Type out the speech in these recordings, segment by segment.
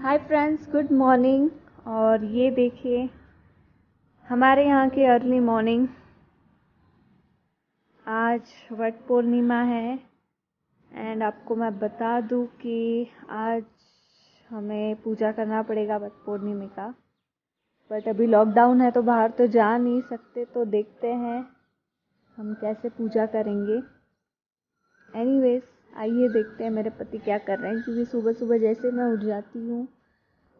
Hi friends, good morning. और ये देखिए हमारे यहाँ की अर्ली मॉर्निंग। आज वट पूर्णिमा है एंड आपको मैं बता दूँ कि आज हमें पूजा करना पड़ेगा वट पूर्णिमा का। बट अभी लॉकडाउन है तो बाहर तो जा नहीं सकते, तो देखते हैं हम कैसे पूजा करेंगे। एनीवेज, आइए देखते हैं मेरे पति क्या कर रहे हैं, क्योंकि सुबह सुबह जैसे मैं उठ जाती हूँ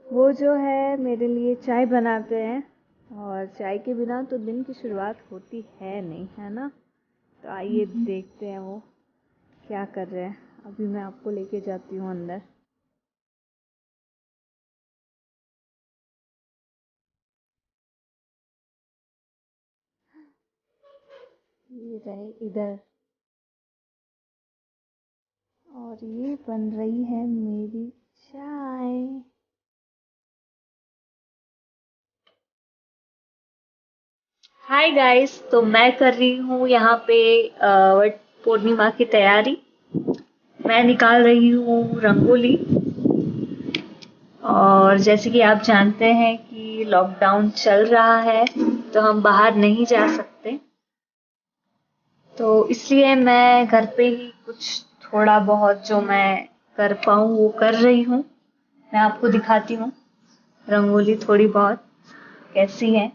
वो जो है मेरे लिए चाय बनाते हैं, और चाय के बिना तो दिन की शुरुआत होती है नहीं, है ना। तो आइए देखते हैं वो क्या कर रहे हैं। अभी मैं आपको लेके जाती हूँ अंदर। ये रहे इधर, और ये बन रही है मेरी चाय। हाय गाइस, तो मैं कर रही हूँ यहाँ पे वट पूर्णिमा की तैयारी। मैं निकाल रही हूँ रंगोली। और जैसे कि आप जानते हैं कि लॉकडाउन चल रहा है तो हम बाहर नहीं जा सकते, तो इसलिए मैं घर पे ही कुछ थोड़ा बहुत जो मैं कर पाऊँ वो कर रही हूँ। मैं आपको दिखाती हूँ रंगोली थोड़ी बहुत कैसी है।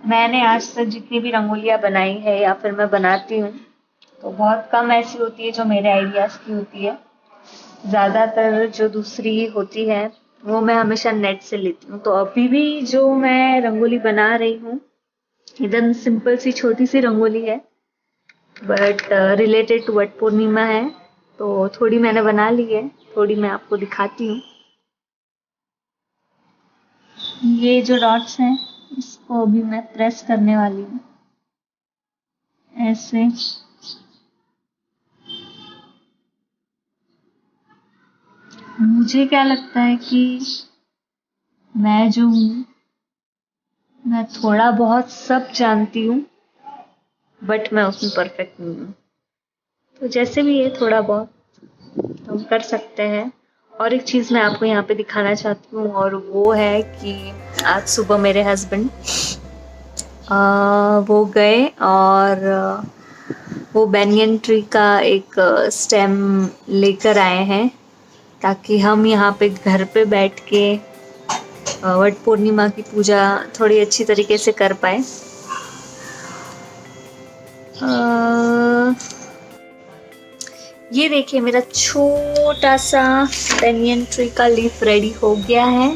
मैंने आज तक जितनी भी रंगोलियाँ बनाई है या फिर मैं बनाती हूँ तो बहुत कम ऐसी होती है जो मेरे आइडियाज़ की होती है। ज़्यादातर जो दूसरी होती है वो मैं हमेशा नेट से लेती हूँ। तो अभी भी जो मैं रंगोली बना रही हूँ एकदम सिंपल सी छोटी सी रंगोली है, बट रिलेटेड टू वट पूर्णिमा है, तो थोड़ी मैंने बना ली है, थोड़ी मैं आपको दिखाती हूँ। ये जो डॉट्स हैं इसको अभी मैं प्रेस करने वाली हूँ ऐसे। मुझे क्या लगता है कि मैं जो हूँ मैं थोड़ा बहुत सब जानती हूँ, बट मैं उसमें परफेक्ट नहीं हूँ। तो जैसे भी है थोड़ा बहुत हम कर सकते हैं। और एक चीज़ मैं आपको यहाँ पे दिखाना चाहती हूँ, और वो है कि आज सुबह मेरे हस्बैंड वो गए और वो बैनियन ट्री का एक स्टेम लेकर आए हैं, ताकि हम यहाँ पे घर पे बैठ के वट पूर्णिमा की पूजा थोड़ी अच्छी तरीके से कर पाए। ये देखिए मेरा छोटा सा बैनियन ट्री का लीफ रेडी हो गया है,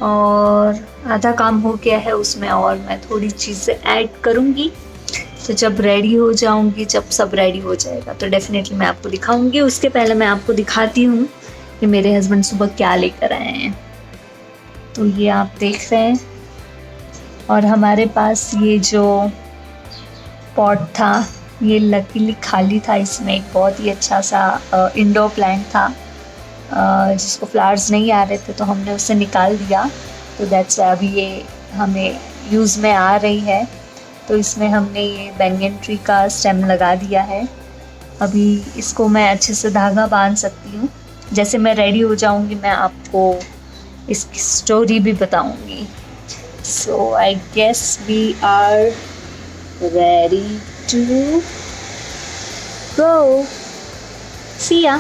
और आधा काम हो गया है उसमें, और मैं थोड़ी चीज़ें ऐड करूँगी। तो जब रेडी हो जाऊँगी, जब सब रेडी हो जाएगा तो डेफिनेटली मैं आपको दिखाऊँगी। उसके पहले मैं आपको दिखाती हूँ कि मेरे हस्बैंड सुबह क्या लेकर आए हैं। तो ये आप देख रहे हैं, और हमारे पास ये जो पॉट था ये लकीली खाली था। इसमें एक बहुत ही अच्छा सा इंडोर प्लांट था जिसको फ्लावर्स नहीं आ रहे थे, तो हमने उसे निकाल दिया। तो दैट्स वाई अभी ये हमें यूज़ में आ रही है। तो इसमें हमने ये बैंगन ट्री का स्टेम लगा दिया है। अभी इसको मैं अच्छे से धागा बांध सकती हूँ। जैसे मैं रेडी हो जाऊँगी मैं आपको इसकी स्टोरी भी बताऊँगी। So I guess we are ready to go. See ya.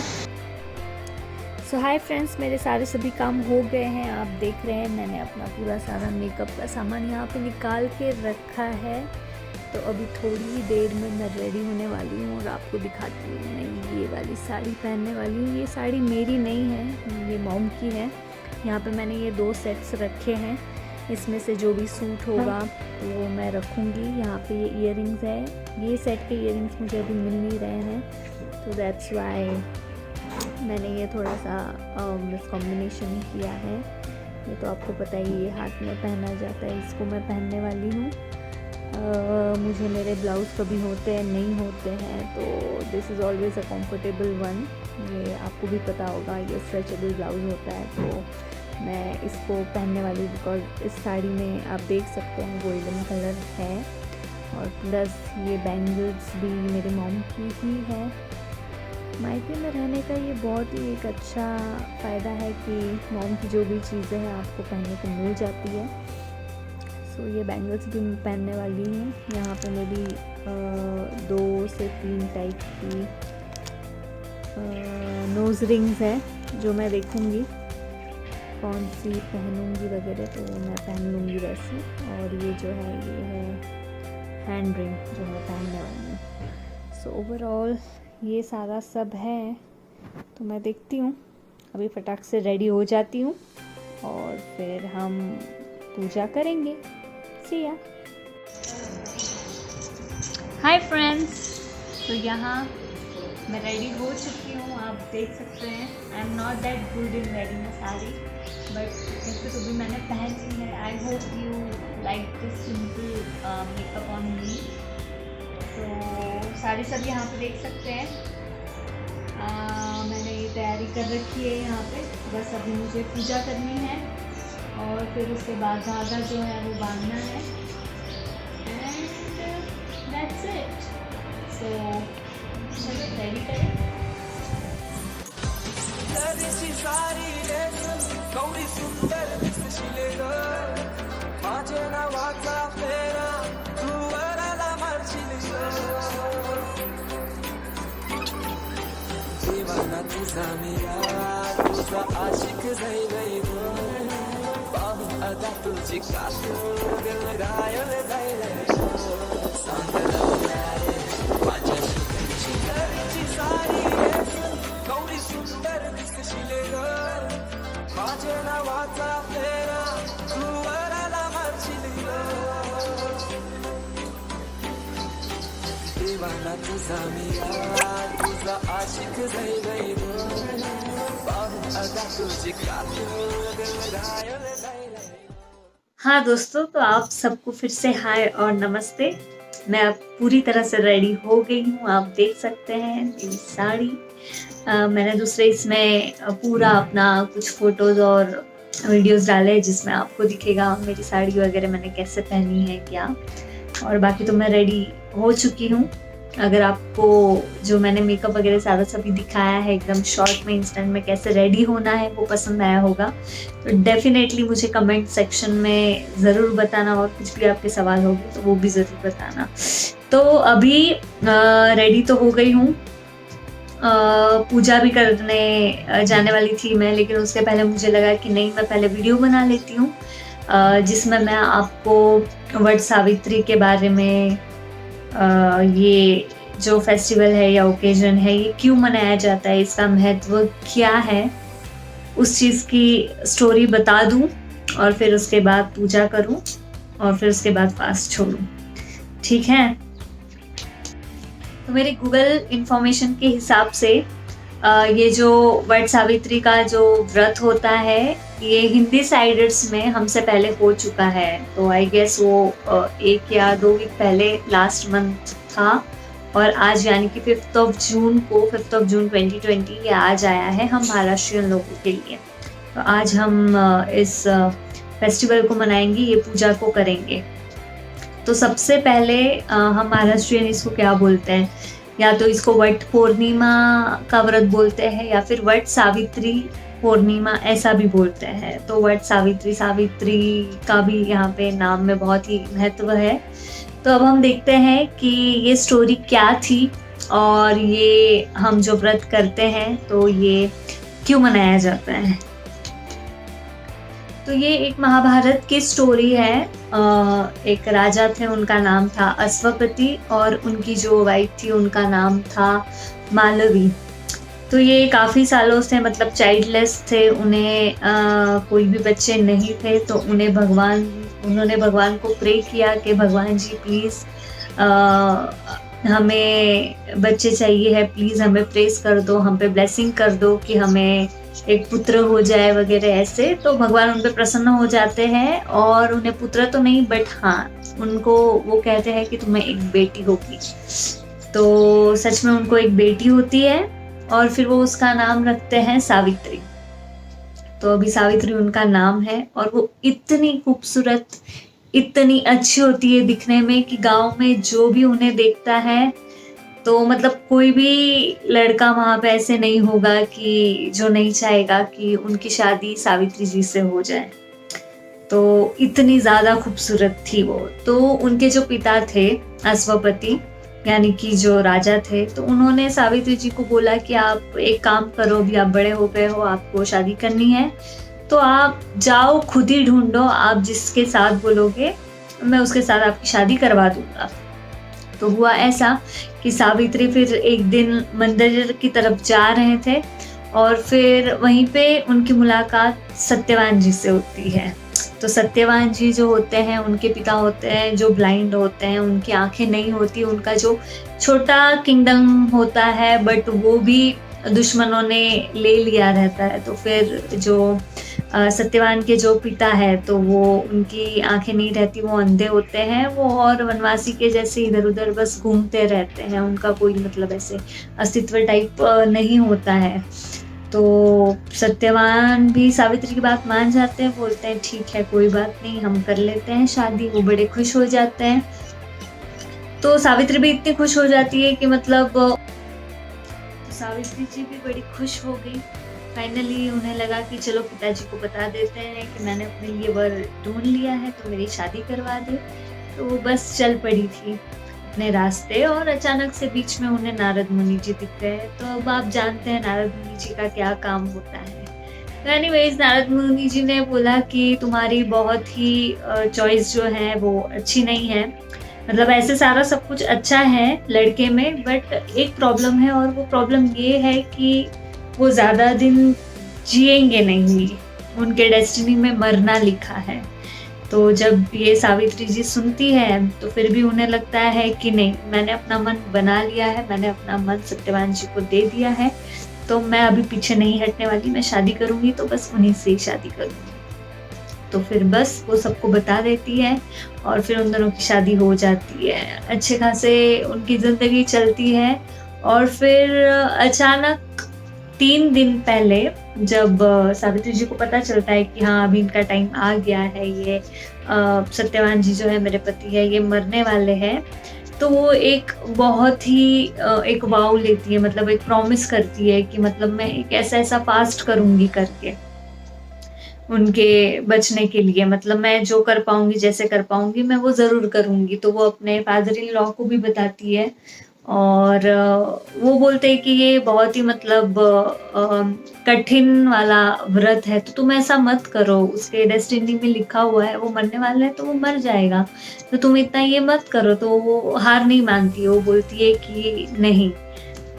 So hi friends, मेरे सारे सभी काम हो गए हैं। आप देख रहे हैं मैंने अपना पूरा सारा मेकअप का सामान यहाँ पे निकाल के रखा है। तो अभी थोड़ी ही देर में मैं रेडी होने वाली हूँ और आपको दिखाती हूँ। मैं ये वाली साड़ी पहनने वाली हूँ। ये साड़ी मेरी नहीं है, ये मॉम की है। यहाँ पे मैंने ये 2 सेट्स रखे हैं, इसमें से जो भी सूट होगा वो मैं रखूँगी। यहाँ पे ये इयररिंग्स है, ये सेट के इयररिंग्स मुझे अभी मिल नहीं रहे हैं, तो दैट्स वाई मैंने ये थोड़ा सा मिस कॉम्बिनेशन किया है। ये तो आपको पता ही, ये हाथ में पहना जाता है, इसको मैं पहनने वाली हूँ। मुझे मेरे ब्लाउज़ कभी होते हैं नहीं होते हैं, तो this is always a comfortable one. ये आपको भी पता होगा, ये स्ट्रेचेबल ब्लाउज़ होता है, तो मैं इसको पहनने वाली हूँ। बिकॉज इस साड़ी में आप देख सकते हैं गोल्डन कलर है, और प्लस ये बैंगल्स भी मेरी मॉम की ही है। मायके में रहने का ये बहुत ही एक अच्छा फ़ायदा है कि मॉम की जो भी चीज़ें हैं आपको पहनने को मिल जाती है। सो ये बैंगल्स भी मैं पहनने वाली हूँ। यहाँ पे मेरी 2 से 3 टाइप की नोज़ रिंग्स है जो मैं देखूँगी कौन सी पहनूँगी वगैरह, तो मैं पहन लूँगी वैसे। और ये जो है ये है हैंड रिंग जो मैं पहनने वाली हूँ। सो ओवरऑल ये सारा सब है। तो मैं देखती हूँ, अभी फटाक से रेडी हो जाती हूँ और फिर हम पूजा करेंगे। सी या। हाय फ्रेंड्स, तो यहाँ मैं रेडी हो चुकी हूँ, आप देख सकते हैं। I am not that good in wearing a sari, but ऐसे तो भी मैंने पहन ली है। I hope you like this simple makeup on me. तो साड़ी सब यहाँ पे देख सकते हैं। मैंने ये तैयारी कर रखी है यहाँ पे, बस अभी मुझे पूजा करनी है और फिर उसके बाद धागा जो है वो बांधना है एंड दैट्स इट। सो चलो रेडी करें। तुझा आशिक गई अदा तुझी काशू दिल घायल सारी गौरी सुंदर दिसशील ग माझ्या नावाचा फेरा तू वराला मारशील ग देवाना तुझा मी तुझा आशिक गई हाँ दोस्तों, तो आप सबको फिर से हाय और नमस्ते। मैं अब पूरी तरह से रेडी हो गई हूँ। आप देख सकते हैं मेरी साड़ी। मैंने दूसरे इसमें पूरा अपना कुछ फोटोज और वीडियोस डाले हैं जिसमें आपको दिखेगा मेरी साड़ी वगैरह मैंने कैसे पहनी है क्या। और बाकी तो मैं रेडी हो चुकी हूँ। अगर आपको जो मैंने मेकअप वगैरह सारा सभी दिखाया है एकदम शॉर्ट में इंस्टेंट में कैसे रेडी होना है वो पसंद आया होगा तो डेफिनेटली मुझे कमेंट सेक्शन में ज़रूर बताना, और कुछ भी आपके सवाल होंगे तो वो भी ज़रूर बताना। तो अभी रेडी तो हो गई हूँ, पूजा भी करने जाने वाली थी मैं, लेकिन उसके पहले मुझे लगा कि नहीं, मैं पहले वीडियो बना लेती हूँ जिसमें मैं आपको वट सावित्री के बारे में, ये जो फेस्टिवल है या ओकेजन है ये क्यों मनाया जाता है, इसका महत्व क्या है, उस चीज़ की स्टोरी बता दूं और फिर उसके बाद पूजा करूं और फिर उसके बाद फास्ट छोड़ूं। ठीक है। तो मेरे गूगल इंफॉर्मेशन के हिसाब से ये जो वट सावित्री का जो व्रत होता है ये हिंदी साइडर्स में हमसे पहले हो चुका है। तो आई गेस वो 1 या 2 वीक पहले लास्ट मंथ था और आज यानी कि 5 जून 2020 ये आज आया है हम महाराष्ट्रियन लोगों के लिए। तो आज हम इस फेस्टिवल को मनाएंगे, ये पूजा को करेंगे। तो सबसे पहले हम महाराष्ट्रियन इसको क्या बोलते हैं, या तो इसको वट पूर्णिमा का व्रत बोलते हैं या फिर वट सावित्री पूर्णिमा ऐसा भी बोलते हैं। तो वट सावित्री का भी यहाँ पे नाम में बहुत ही महत्व है। तो अब हम देखते हैं कि ये स्टोरी क्या थी और ये हम जो व्रत करते हैं तो ये क्यों मनाया जाता है। तो ये एक महाभारत की स्टोरी है। एक राजा थे, उनका नाम था अश्वपति और उनकी जो वाइफ थी उनका नाम था मालवी। तो ये काफ़ी सालों से मतलब चाइल्डलेस थे, उन्हें कोई भी बच्चे नहीं थे। तो उन्होंने भगवान को प्रे किया कि भगवान जी प्लीज़ हमें बच्चे चाहिए है, प्लीज़ हमें प्रेस कर दो, हम पे ब्लेसिंग कर दो कि हमें एक पुत्र हो जाए वगैरह ऐसे। तो भगवान उन पे प्रसन्न हो जाते हैं और उन्हें पुत्र तो नहीं बट हाँ उनको वो कहते हैं कि तुम्हें एक बेटी होगी। तो सच में उनको एक बेटी होती है और फिर वो उसका नाम रखते हैं सावित्री। तो अभी सावित्री उनका नाम है और वो इतनी खूबसूरत, इतनी अच्छी होती है दिखने में कि गांव में जो भी उन्हें देखता है तो मतलब कोई भी लड़का वहाँ पे ऐसे नहीं होगा कि जो नहीं चाहेगा कि उनकी शादी सावित्री जी से हो जाए। तो इतनी ज़्यादा खूबसूरत थी वो। तो उनके जो पिता थे अश्वपति, यानी कि जो राजा थे, तो उन्होंने सावित्री जी को बोला कि आप एक काम करो, अभी आप बड़े हो गए हो, आपको शादी करनी है, तो आप जाओ खुद ही ढूंढो, आप जिसके साथ बोलोगे मैं उसके साथ आपकी शादी करवा दूंगा। तो हुआ ऐसा कि सावित्री फिर एक दिन मंदिर की तरफ जा रहे थे और फिर वहीं पे उनकी मुलाकात सत्यवान जी से होती है। तो सत्यवान जी जो होते हैं, उनके पिता होते हैं जो ब्लाइंड होते हैं, उनकी आंखें नहीं होती, उनका जो छोटा किंगडम होता है बट वो भी दुश्मनों ने ले लिया रहता है। तो फिर जो सत्यवान के जो पिता है, तो वो उनकी आंखें नहीं रहती, वो अंधे होते हैं, वो और वनवासी के जैसे इधर उधर बस घूमते रहते हैं, उनका कोई मतलब ऐसे अस्तित्व टाइप नहीं होता है। तो सत्यवान भी सावित्री की बात मान जाते हैं, बोलते हैं ठीक है कोई बात नहीं, हम कर लेते हैं शादी। वो बड़े खुश हो जाते हैं। तो सावित्री भी इतनी खुश हो जाती है कि मतलब सावित्री जी भी बड़ी खुश हो गई। फाइनली उन्हें लगा कि चलो पिताजी को बता देते हैं कि मैंने अपने लिए वर ढूंढ लिया है, तो मेरी शादी करवा दे। तो वो बस चल पड़ी थी अपने रास्ते और अचानक से बीच में उन्हें नारद मुनि जी दिख गए। तो अब आप जानते हैं नारद मुनि जी का क्या काम होता है। तो एनीवेज नारद मुनि जी ने बोला कि तुम्हारी बहुत ही चॉइस जो है वो अच्छी नहीं है, मतलब ऐसे सारा सब कुछ अच्छा है लड़के में, बट एक प्रॉब्लम है और वो प्रॉब्लम ये है कि वो ज़्यादा दिन जिएंगे नहीं, उनके डेस्टिनी में मरना लिखा है। तो जब ये सावित्री जी सुनती है तो फिर भी उन्हें लगता है कि नहीं, मैंने अपना मन बना लिया है, मैंने अपना मन सत्यवान जी को दे दिया है, तो मैं अभी पीछे नहीं हटने वाली, मैं शादी करूँगी तो बस उन्हीं से ही शादी करूँगी। तो फिर बस वो सबको बता देती है और फिर उन दोनों की शादी हो जाती है। अच्छे खासे उनकी ज़िंदगी चलती है और फिर अचानक 3 दिन पहले जब सावित्री जी को पता चलता है कि हाँ अभी इनका टाइम आ गया है, ये सत्यवान जी जो है मेरे पति है, ये मरने वाले हैं, तो वो एक बहुत ही एक वाव लेती है, मतलब एक प्रॉमिस करती है कि मतलब मैं एक ऐसा फास्ट करूँगी करके उनके बचने के लिए, मतलब मैं जो कर पाऊँगी, जैसे कर पाऊँगी मैं वो ज़रूर करूँगी। तो वो अपने फादर इन लॉ को भी बताती है और वो बोलते हैं कि ये बहुत ही मतलब कठिन वाला व्रत है, तो तुम ऐसा मत करो, उसके डेस्टिनी में लिखा हुआ है वो मरने वाला है तो वो मर जाएगा, तो तुम इतना ये मत करो। तो वो हार नहीं मानती है, वो बोलती है कि नहीं,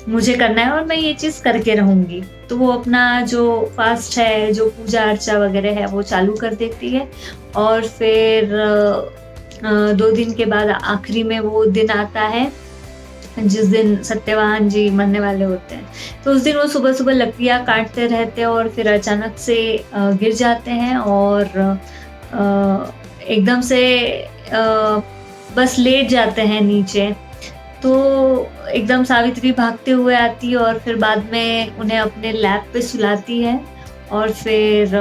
मुझे करना है और मैं ये चीज़ करके रहूँगी। तो वो अपना जो फास्ट है, जो पूजा अर्चा वगैरह है वो चालू कर देती है और फिर 2 दिन के बाद आखिरी में वो दिन आता है जिस दिन सत्यवान जी मरने वाले होते हैं। तो उस दिन वो सुबह-सुबह लकड़ियाँ काटते रहते हैं और फिर अचानक से गिर जाते हैं और एकदम से बस लेट जाते हैं नीचे। तो एकदम सावित्री भागते हुए आती है और फिर बाद में उन्हें अपने लैब पे सुलाती है और फिर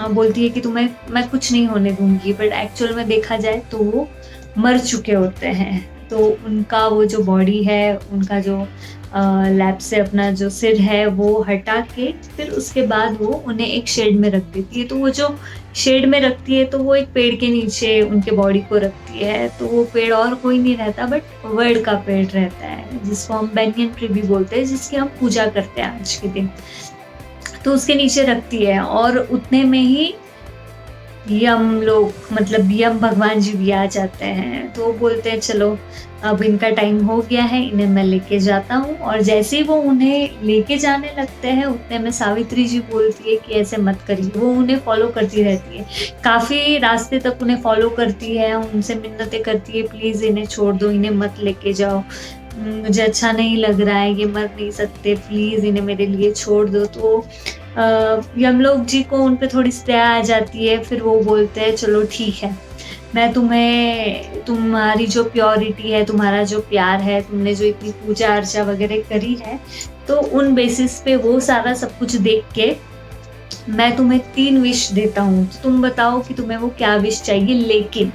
बोलती है कि तुम्हें मैं कुछ नहीं होने दूँगी, बट एक्चुअल में देखा जाए तो वो मर चुके होते हैं। तो उनका वो जो बॉडी है, उनका जो लैब से अपना जो सिर है वो हटा के फिर उसके बाद वो उन्हें एक शेड में रख देती है। तो वो जो शेड में रखती है तो वो एक पेड़ के नीचे उनके बॉडी को रखती है। तो वो पेड़ और कोई नहीं रहता बट वर्ड का पेड़ रहता है, जिसको हम बैंगन ट्री भी बोलते हैं, जिसकी हम पूजा करते हैं आज के दिन। तो उसके नीचे रखती है और उतने में ही यम लोग, मतलब यम भगवान जी भी आ जाते हैं। तो वो बोलते हैं चलो अब इनका टाइम हो गया है, इन्हें मैं लेके जाता हूँ। और जैसे ही वो उन्हें लेके जाने लगते हैं उतने में सावित्री जी बोलती है कि ऐसे मत करिए। वो उन्हें फॉलो करती रहती है, काफ़ी रास्ते तक उन्हें फॉलो करती है, उनसे मिन्नतें करती है प्लीज़ इन्हें छोड़ दो, इन्हें मत लेके जाओ, मुझे अच्छा नहीं लग रहा है, ये मर नहीं सकते, प्लीज़ इन्हें मेरे लिए छोड़ दो। तो यमलोक जी को उन पे थोड़ी सी दया आ जाती है। फिर वो बोलते हैं चलो ठीक है, मैं तुम्हें, तुम्हारी जो प्योरिटी है, तुम्हारा जो प्यार है, तुमने जो इतनी पूजा अर्चा वगैरह करी है, तो उन बेसिस पे वो सारा सब कुछ देख के मैं तुम्हें 3 विश देता हूँ। तो तुम बताओ कि तुम्हें वो क्या विश चाहिए, लेकिन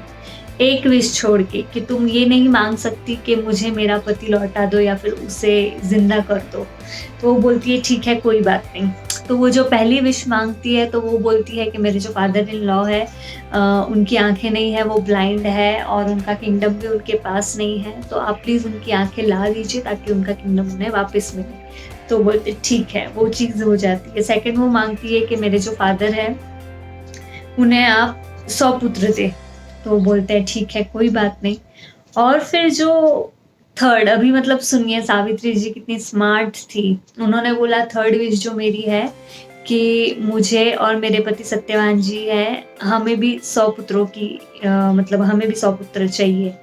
एक विश छोड़ के कि तुम ये नहीं मांग सकती कि मुझे मेरा पति लौटा दो या फिर उसे ज़िंदा कर दो। तो वो बोलती है ठीक है कोई बात नहीं। तो वो जो पहली विश माँगती है तो वो बोलती है कि मेरे जो फादर इन लॉ है उनकी आँखें नहीं है, वो ब्लाइंड है और उनका किंगडम भी उनके पास नहीं है, तो आप प्लीज़ उनकी आँखें ला दीजिए ताकि उनका किंगडम उन्हें वापस मिले। तो बोलते ठीक है, वो चीज़ हो जाती है। सेकंड वो माँगती है कि मेरे जो फादर हैं उन्हें आप 100 पुत्र दें। तो वो बोलते हैं ठीक है कोई बात नहीं। और फिर जो थर्ड, अभी मतलब सुनिए सावित्री जी कितनी स्मार्ट थी। उन्होंने बोला थर्ड विश जो मेरी है कि मुझे और मेरे पति सत्यवान जी हैं, हमें भी 100 पुत्रों की मतलब हमें भी 100 पुत्र चाहिए।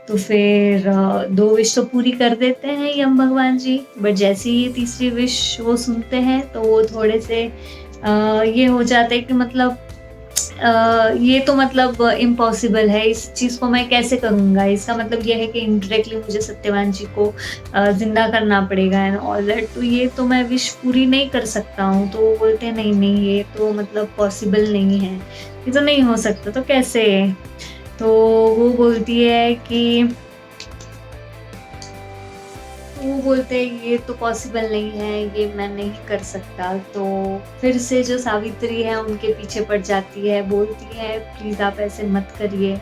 तो फिर 2 विश तो पूरी कर देते हैं यम भगवान जी, बट जैसे ही ये तीसरी विश वो सुनते हैं तो वो थोड़े से ये हो जाता है कि मतलब ये तो मतलब इम्पॉसिबल है, इस चीज़ को मैं कैसे करूँगा? इसका मतलब ये है कि इनडायरेक्टली मुझे सत्यवान जी को ज़िंदा करना पड़ेगा एंड ऑल दैट, तो ये तो मैं विश पूरी नहीं कर सकता हूँ। तो वो बोलते हैं नहीं ये तो मतलब पॉसिबल नहीं है, ये तो नहीं हो सकता, तो कैसे? तो वो बोलती है कि वो बोलते हैं ये तो पॉसिबल नहीं है, ये मैं नहीं कर सकता। तो फिर से जो सावित्री है उनके पीछे पड़ जाती है, बोलती है प्लीज़ आप ऐसे मत करिए,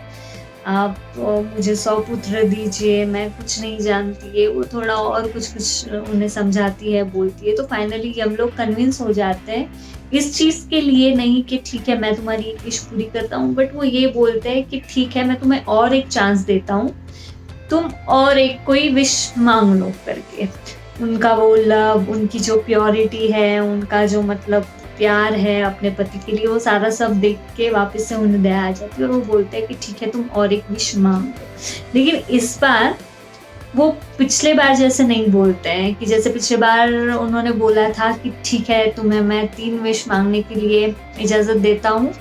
आप मुझे 100 पुत्र दीजिए, मैं कुछ नहीं जानती है। वो थोड़ा और कुछ उन्हें समझाती है, बोलती है। तो फाइनली हम लोग कन्विंस हो जाते हैं इस चीज़ के लिए, नहीं कि ठीक है मैं तुम्हारी एक विश पूरी करता हूँ, बट वो ये बोलते हैं कि ठीक है मैं तुम्हें और एक चांस देता हूँ, तुम और एक कोई विश मांग लो करके। उनका वो लव, उनकी जो प्योरिटी है, उनका जो मतलब प्यार है अपने पति के लिए, वो सारा सब देख के वापस से उन्हें दया आ जाती है और वो बोलते हैं कि ठीक है तुम और एक विश मांग लो। लेकिन इस बार वो पिछले बार जैसे नहीं बोलते हैं कि जैसे पिछले बार उन्होंने बोला था कि ठीक है तुम्हें मैं 3 विश मांगने के लिए इजाज़त देता हूँ,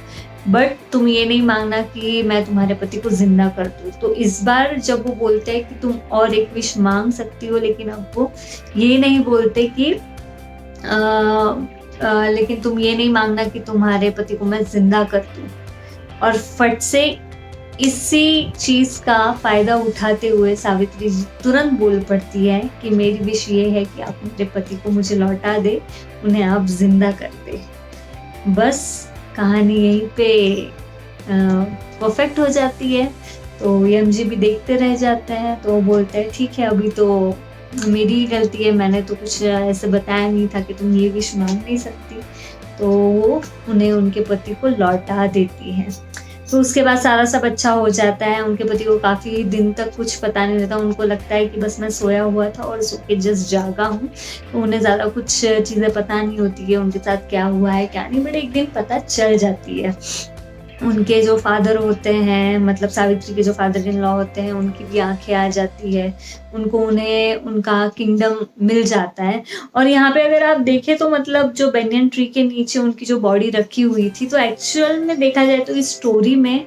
बट तुम ये नहीं मांगना कि मैं तुम्हारे पति को जिंदा कर दूँ। तो इस बार जब वो बोलते हैं कि तुम और एक विश मांग सकती हो, लेकिन अब वो ये नहीं बोलते कि लेकिन तुम ये नहीं मांगना कि तुम्हारे पति को मैं जिंदा कर दूँ। और फट से इसी चीज़ का फ़ायदा उठाते हुए सावित्री जी तुरंत बोल पड़ती है कि मेरी विश ये है कि आप मेरे पति को मुझे लौटा दे, उन्हें आप जिंदा कर दे। बस कहानी यहीं पे परफेक्ट हो जाती है। तो यम जी भी देखते रह जाते हैं, तो बोलते हैं ठीक है अभी तो मेरी ही गलती है, मैंने तो कुछ ऐसे बताया नहीं था कि तुम ये विश मांग नहीं सकती। तो वो उन्हें उनके पति को लौटा देती है। तो उसके बाद सारा सब अच्छा हो जाता है। उनके पति को काफ़ी दिन तक कुछ पता नहीं रहता, उनको लगता है कि बस मैं सोया हुआ था और सो के जस्ट जागा हूँ, तो उन्हें ज़्यादा कुछ चीज़ें पता नहीं होती है उनके साथ क्या हुआ है क्या नहीं, बट एक दिन पता चल जाती है। उनके जो फादर होते हैं, मतलब सावित्री के जो फादर इन लॉ होते हैं, उनकी भी आंखें आ जाती है, उन्हें उनका किंगडम मिल जाता है। और यहाँ पे अगर आप देखें तो मतलब जो बेनियन ट्री के नीचे उनकी जो बॉडी रखी हुई थी, तो एक्चुअल में देखा जाए तो इस स्टोरी में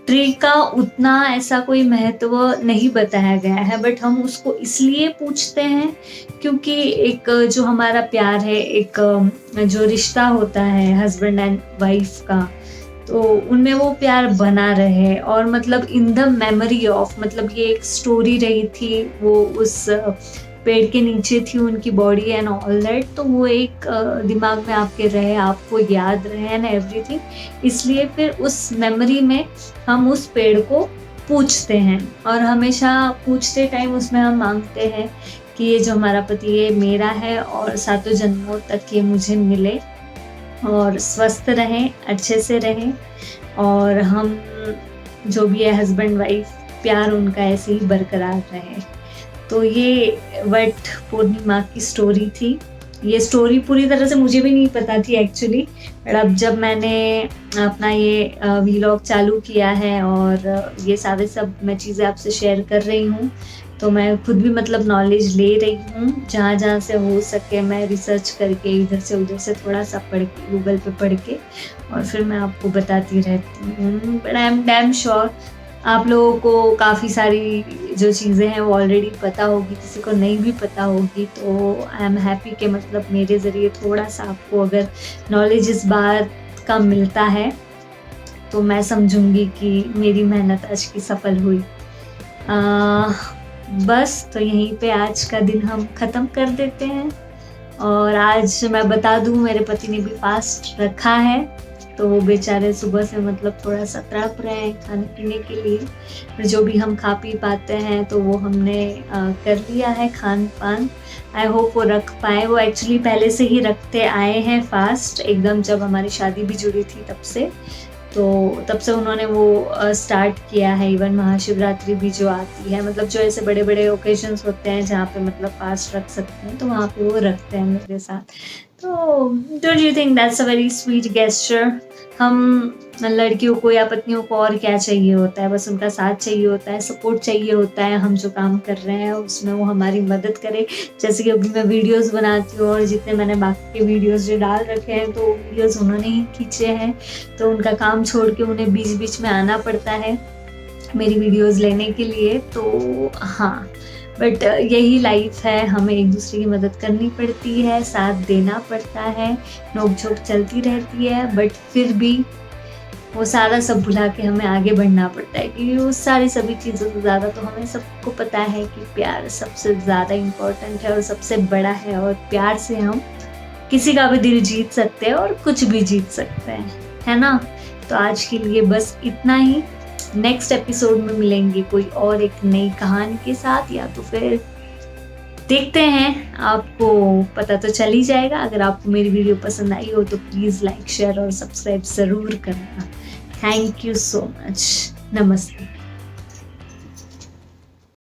ट्री का उतना ऐसा कोई महत्व नहीं बताया गया है, बट हम उसको इसलिए पूछते हैं क्योंकि एक जो हमारा प्यार है, एक जो रिश्ता होता है हस्बैंड एंड वाइफ का, तो उनमें वो प्यार बना रहे। और मतलब इन द मेमोरी ऑफ, मतलब ये एक स्टोरी रही थी, वो उस पेड़ के नीचे थी उनकी बॉडी एंड ऑल दैट, तो वो एक दिमाग में आपके रहे, आपको याद रहे एंड एवरीथिंग, इसलिए फिर उस मेमोरी में हम उस पेड़ को पूछते हैं। और हमेशा पूछते टाइम उसमें हम मांगते हैं कि ये जो हमारा पति है मेरा है और 7 जन्मों तक ये मुझे मिले और स्वस्थ रहें, अच्छे से रहें, और हम जो भी है हस्बैंड वाइफ, प्यार उनका ऐसे ही बरकरार रहे। तो ये वट पूर्णिमा की स्टोरी थी। ये स्टोरी पूरी तरह से मुझे भी नहीं पता थी एक्चुअली, बट अब जब मैंने अपना ये व्लॉग चालू किया है और ये सारे सब मैं चीज़ें आपसे शेयर कर रही हूँ, तो मैं खुद भी मतलब नॉलेज ले रही हूँ। जहाँ जहाँ से हो सके मैं रिसर्च करके इधर से उधर से थोड़ा सा पढ़ के, गूगल पे पढ़ के, और फिर मैं आपको बताती रहती हूँ। But I am damn sure आप लोगों को काफ़ी सारी जो चीज़ें हैं वो ऑलरेडी पता होगी, किसी को नहीं भी पता होगी। तो आई एम हैप्पी कि मतलब मेरे ज़रिए थोड़ा सा आपको अगर नॉलेज इस बात का मिलता है तो मैं समझूंगी कि मेरी मेहनत आज की सफल हुई। बस तो यहीं पे आज का दिन हम ख़त्म कर देते हैं। और आज मैं बता दूं, मेरे पति ने भी फास्ट रखा है, तो वो बेचारे सुबह से मतलब थोड़ा सा तड़प रहे हैं खाने पीने के लिए। पर जो भी हम खा पी पाते हैं तो वो हमने कर लिया है खान पान। आई होप वो रख पाए। वो एक्चुअली पहले से ही रखते आए हैं फास्ट, एकदम जब हमारी शादी भी जुड़ी थी तब से। तो तब से उन्होंने वो स्टार्ट किया है। इवन महाशिवरात्रि भी जो आती है, मतलब जो ऐसे बड़े बड़े ओकेजन्स होते हैं जहाँ पे मतलब फास्ट रख सकते हैं, तो वहाँ पे वो रखते हैं मेरे साथ। तो don't you think that's a very sweet gesture? हम लड़कियों को या पत्नियों को और क्या चाहिए होता है? बस उनका साथ चाहिए होता है, सपोर्ट चाहिए होता है। हम जो काम कर रहे हैं उसमें वो हमारी मदद करे। जैसे कि अभी मैं वीडियोस बनाती हूँ और जितने मैंने बाकी के वीडियोस जो डाल रखे हैं तो वीडियोस उन्होंने ही खींचे हैं, तो उनका काम छोड़ के उन्हें बीच बीच में आना पड़ता है मेरी वीडियोस लेने के लिए। तो हाँ, बट यही लाइफ है, हमें एक दूसरे की मदद करनी पड़ती है, साथ देना पड़ता है, नोक-झोंक चलती रहती है, बट फिर भी वो सारा सब भुला के हमें आगे बढ़ना पड़ता है। क्योंकि उस सारी सभी चीज़ों से ज़्यादा तो हमें सबको पता है कि प्यार सबसे ज़्यादा इम्पोर्टेंट है और सबसे बड़ा है, और प्यार से हम किसी का भी दिल जीत सकते हैं और कुछ भी जीत सकते हैं, है ना? तो आज के लिए बस इतना ही। नेक्स्ट एपिसोड में मिलेंगे कोई और एक नई कहानी के साथ, या तो फिर देखते हैं, आपको पता तो चल ही जाएगा। अगर आपको मेरी वीडियो पसंद आई हो तो प्लीज़ लाइक, शेयर और सब्सक्राइब ज़रूर करना। Thank you so much. नमस्ते।